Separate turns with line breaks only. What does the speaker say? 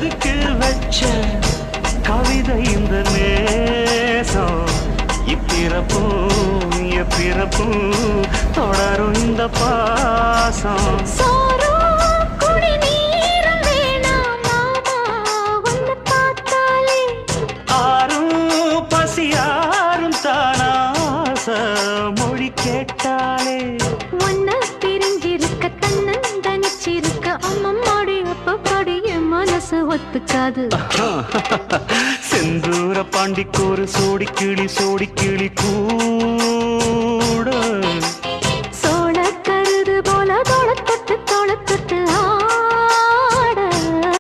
செதுக்கு வச்ச கவிதை இந்த நேசம் இப்பிறப்பும் எப்பிறப்பும் தொடரும் இந்த பாசம் ஆறும் பசியாரும் தானாச மொழி கேட்டாலே
ஒன்ன பிரிஞ்சிருக்க தன்னந்தனிச்சிருக்க அம்மம்மாடி அப்பப்படி என் மனசு ஒத்துக்காது
செந்தூர பாண்டிக்கு ஒரு சோடி கிளி கூ